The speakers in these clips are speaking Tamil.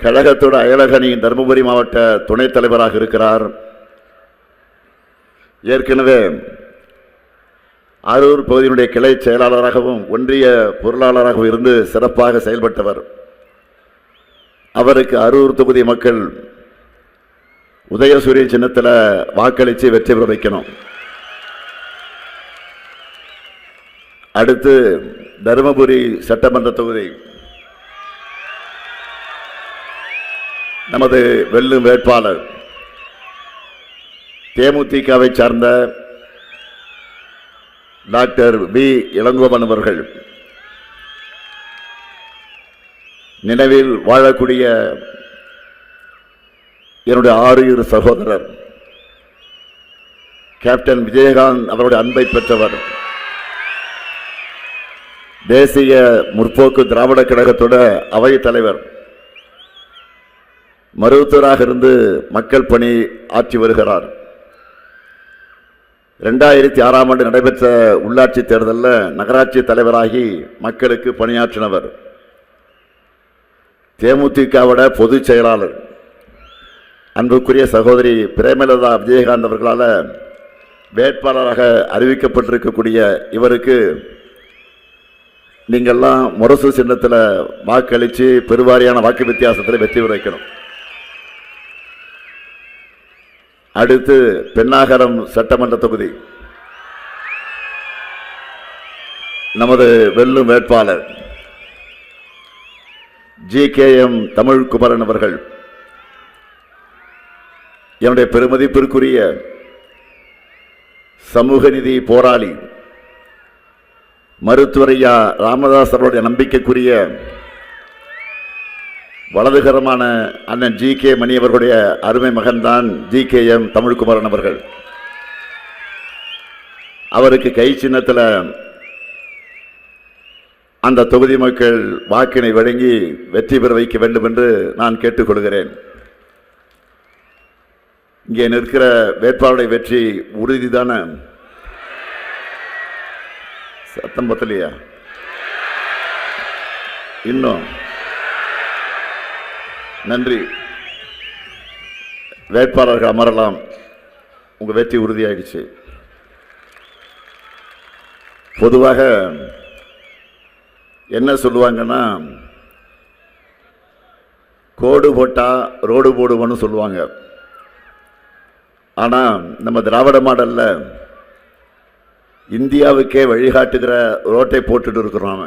கழகத்தோட அயலகணியின் தருமபுரி மாவட்ட துணைத் தலைவராக இருக்கிறார். ஏற்கனவே அரூர் பகுதியினுடைய கிளை செயலாளராகவும் ஒன்றிய பொருளாளராகவும் இருந்து சிறப்பாக செயல்பட்டவர். அவருக்கு அரூர் தொகுதி மக்கள் உதயசூரிய சின்னத்தில் வாக்களித்து வெற்றி பெற வைக்கணும். அடுத்து தருமபுரி சட்டமன்ற தொகுதி நமது வெல்லும் வேட்பாளர் தேமுதிகவை சார்ந்த டாக்டர் பி இளங்கோவன் அவர்கள், நினைவில் வாழக்கூடிய என்னுடைய ஆறு சகோதரர் கேப்டன் விஜயகாந்த் அவருடைய அன்பை பெற்றவர், தேசிய முற்போக்கு திராவிட கழகத்தோட அவைத் தலைவர், மருத்துவராக இருந்து மக்கள் பணி ஆற்றி வருகிறார். 2006ஆம் ஆண்டு நடைபெற்ற உள்ளாட்சி தேர்தலில் நகராட்சி தலைவராகி மக்களுக்கு பணியாற்றினவர். தேமுதிகவோட பொதுச் செயலாளர் அன்புக்குரிய சகோதரி பிரேமலதா விஜயகாந்த் அவர்களால் வேட்பாளராக அறிவிக்கப்பட்டிருக்கக்கூடிய இவருக்கு நீங்கள்லாம் முரசு சின்னத்தில் வாக்களித்து பெருவாரியான வாக்கு வித்தியாசத்தில் வெற்றி பெற வைக்கணும். அடுத்து பென்னாகரம் சட்டமன்ற தொகுதி நமது வெல்லும் வேட்பாளர் GKM தமிழ்குமரன் அவர்கள், என்னுடைய பெருமதிப்பிற்குரிய சமூக நீதி போராளி மருத்துவரையா ராமதாஸ் அவருடைய நம்பிக்கைக்குரிய வலதுகரமான அண்ணன் GK மணி அவர்களுடைய அருமை மகன்தான் GKM தமிழ்குமரன் அவர்கள். அவருக்கு கை சின்னத்தில் அந்த தொகுதி மக்கள் வாக்கினை வழங்கி வெற்றி பெற வைக்க வேண்டும் என்று நான் கேட்டுக்கொள்கிறேன். இங்கே நிற்கிற வேட்பாளருடைய வெற்றி உறுதிதான? சத்தம் பத்தலையா? இன்னும் நன்றி. வேட்பாளர்கள் அமரலாம். உங்க வெற்றி உறுதியாயிடுச்சு. பொதுவாக என்ன சொல்லுவாங்கன்னா, கோடு போட்டா ரோடு போடுவோன்னு சொல்லுவாங்க. ஆனால் நம்ம திராவிட மாடல்ல இந்தியாவுக்கே வழிகாட்டுகிற ரோட்டை போட்டுட்டு இருக்கிறோம்.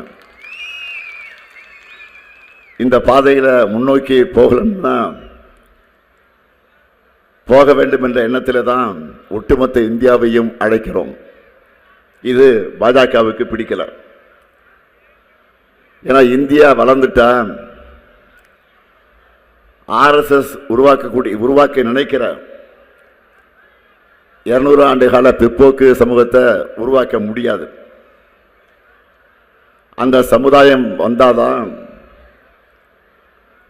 இந்த பாதையில் முன்னோக்கி போகலன்னா போக வேண்டும் என்ற எண்ணத்தில் தான் ஒட்டுமொத்த இந்தியாவையும் அழைக்கிறோம். இது பாஜகவுக்கு பிடிக்கல. ஏன்னா இந்தியா வளர்ந்துட்டா RSS உருவாக்க நினைக்கிற 200 ஆண்டு கால பிற்போக்கு சமூகத்தை உருவாக்க முடியாது. அந்த சமுதாயம் வந்தாதான்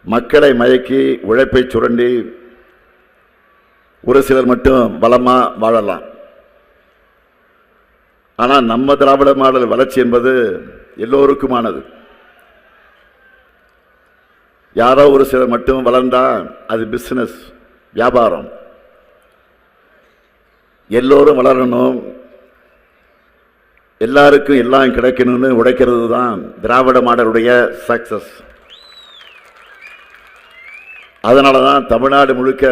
மக்களை மயக்கி உழைப்பை சுரண்டி ஒரு சிலர் மட்டும் பலமா வாழலாம். ஆனால் நம்ம திராவிட மாடல் வளர்ச்சி என்பது எல்லோருக்குமானது. யாரோ ஒரு சிலர் மட்டும் வளர்ந்தா அது பிசினஸ், வியாபாரம். எல்லோரும் வளரணும், எல்லாருக்கும் எல்லாம் கிடைக்கணும்னு உழைக்கிறது தான் திராவிட மாடலுடைய சக்சஸ். அதனால தான் தமிழ்நாடு முழுக்க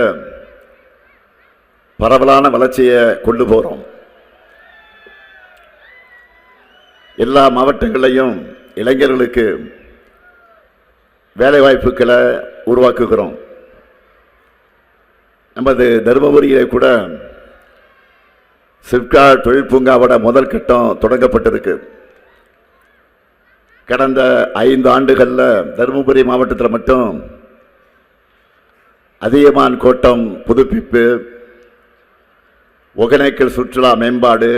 பரவலான வளர்ச்சியை கொண்டு போகிறோம். எல்லா மாவட்டங்களையும் இளைஞர்களுக்கு வேலைவாய்ப்புகளை உருவாக்குகிறோம். நமது தருமபுரியிலே கூட சிப்காட் தொழில் பூங்காவோட முதல் கட்டம் தொடங்கப்பட்டிருக்கு. கடந்த 5 ஆண்டுகளில் தருமபுரி மாவட்டத்தில் மட்டும் அதியமான் கோட்டம் புதுப்பிப்பு, ஒகேனக்கல் சுற்றுலா மேம்பாடு,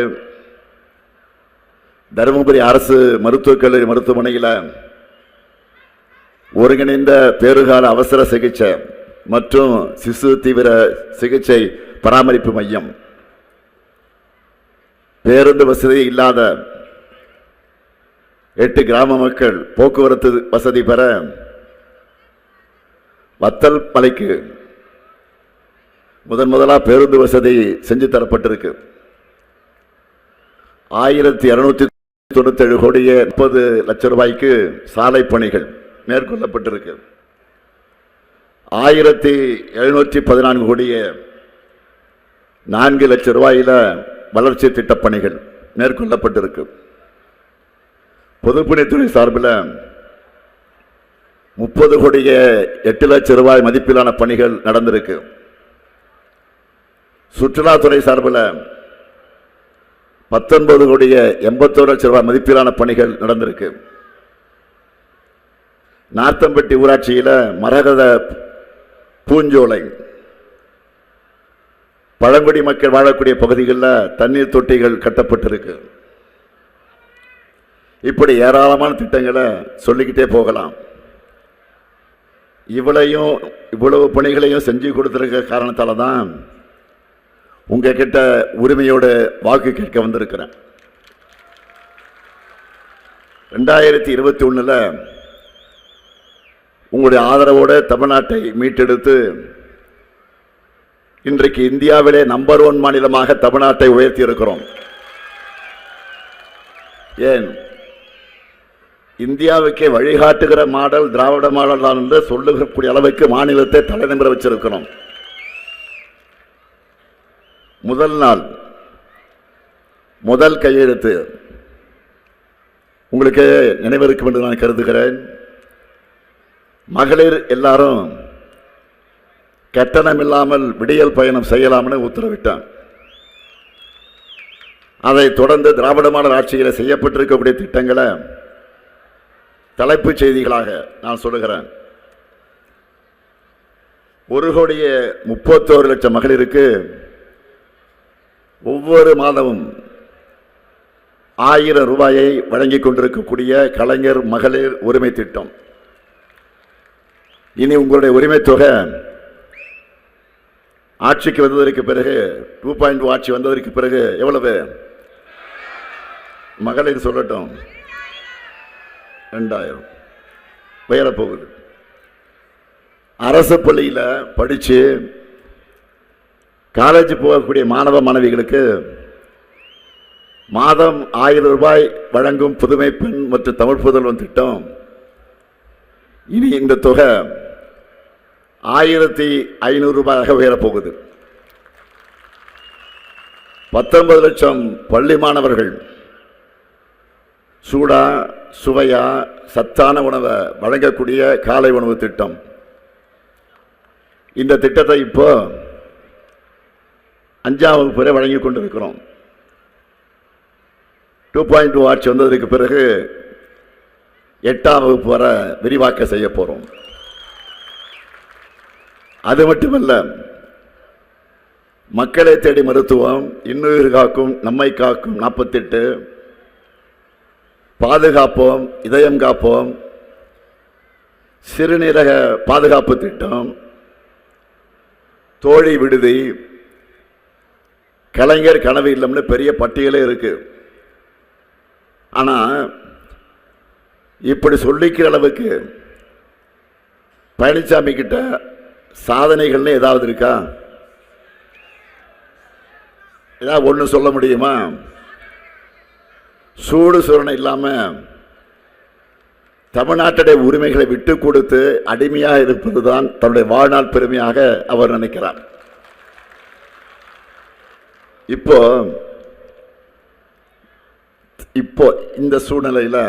தருமபுரி அரசு மருத்துவக் கல்லூரி மருத்துவமனையில் ஒருங்கிணைந்த பேறுகால அவசர சிகிச்சை மற்றும் சிசு தீவிர சிகிச்சை பராமரிப்பு மையம், பேருந்து வசதி இல்லாத 8 கிராம மக்கள் போக்குவரத்து வசதி பெற வத்தல் மலைக்கு முதலாக பேருந்து வசதி செஞ்சு தரப்பட்டிருக்கு. 1297 கோடியே 30 லட்சம் ரூபாய்க்கு சாலை பணிகள் மேற்கொள்ளப்பட்டிருக்கு. 1714 கோடியே 4 லட்சம் ரூபாயில வளர்ச்சி திட்டப் பணிகள் மேற்கொள்ளப்பட்டிருக்கு. பொதுப்பணித்துறை சார்பில் 30 கோடியே 8 லட்சம் ரூபாய் மதிப்பிலான பணிகள் நடந்திருக்கு. சுற்றுலாத்துறை சார்பில் 19 கோடியே 81 லட்சம் ரூபாய் மதிப்பிலான பணிகள் நடந்திருக்கு. நார்த்தம்பட்டி ஊராட்சியில் மரகத பூஞ்சோலை, பழங்குடி மக்கள் வாழக்கூடிய பகுதிகளில் தண்ணீர் தொட்டிகள் கட்டப்பட்டிருக்கு. இப்படி ஏராளமான திட்டங்களை சொல்லிக்கிட்டே போகலாம். இவ்வளவு பணிகளையும் செஞ்சு கொடுத்திருக்க காரணத்தால தான் உங்ககிட்ட உரிமையோடு வாக்கு கேட்க வந்திருக்கிறேன். 2021 உங்களுடைய ஆதரவோடு தமிழ்நாட்டை மீட்டெடுத்து இன்றைக்கு இந்தியாவிலே நம்பர் 1 மாநிலமாக தமிழ்நாட்டை உயர்த்தி இருக்கிறோம். ஏன் இந்தியாவுக்கே வழிகாட்டுகிற மாடல் திராவிட மாடல் தான் என்று சொல்லக்கூடிய அளவுக்கு மாநிலத்தை தலைநிமிர வச்சிருக்கிறோம். முதல் நாள் முதல் கையெழுத்து உங்களுக்கு நினைவிருக்கும் என்று நான் கருதுகிறேன். மகளிர் எல்லாரும் கட்டணம் இல்லாமல் விடியல் பயணம் செய்யலாம்னு உத்தரவிட்டான். அதை தொடர்ந்து திராவிட மாடல் ஆட்சியில் செய்யப்பட்டிருக்கக்கூடிய திட்டங்களை தலைப்புச் செய்திகளாக நான் சொல்லுகிறேன். 1,31 லட்சம் மகளிருக்கு ஒவ்வொரு மாதமும் 1000 ரூபாயை வழங்கிக் கொண்டிருக்கக்கூடிய கலைஞர் மகளிர் உரிமை திட்டம். இனி உங்களுடைய உரிமை தொகை ஆட்சிக்கு வந்ததற்கு பிறகு 2.0 ஆட்சி வந்ததற்கு பிறகு எவ்வளவு? மகளிர் சொல்லட்டும், 2000 உயரப்போகுது. அரசு பள்ளியில் படித்து காலேஜ் போகக்கூடிய மாணவ மாணவிகளுக்கு மாதம் 1000 ரூபாய் வழங்கும் புதுமை பெண் மற்றும் தமிழ் புதல்வன் திட்டம். இனி இந்த தொகை 1500 ரூபாயாக உயரப்போகுது. 19 லட்சம் பள்ளி மாணவர்கள் சூடா சுவையா சத்தான உணவை வழங்கக்கூடிய காலை உணவு திட்டம். இந்த திட்டத்தை இப்போ 5ஆம் வகுப்பு வரை வழங்கி கொண்டிருக்கிறோம். 2.0 ஆட்சி வந்ததற்கு பிறகு 8ஆம் வகுப்பு வரை விரிவாக்க செய்ய போறோம். அது மட்டுமல்ல, மக்களை தேடி மருத்துவம், இன்னுயிர் காக்கும் நம்மை காக்கும் 48, பாதுகாப்போம் இதயம் காப்போம், சிறுநீரக பாதுகாப்பு திட்டம், தோழி விடுதி, கலைஞர் கனவு இல்லம்னு பெரிய பட்டியலே இருக்கு. ஆனா இப்படி சொல்லிக்கிற அளவுக்கு பழனிசாமி கிட்ட சாதனைகள்னு ஏதாவது இருக்கா? ஏதாவது ஒன்று சொல்ல முடியுமா? சூடு சுரணை இல்லாம தமிழ்நாட்டுடைய உரிமைகளை விட்டு கொடுத்து அடிமையாக இருப்பதுதான் தன்னுடைய வாழ்நாள் பெருமையாக அவர் நினைக்கிறார். இப்போ இந்த சூழ்நிலையில்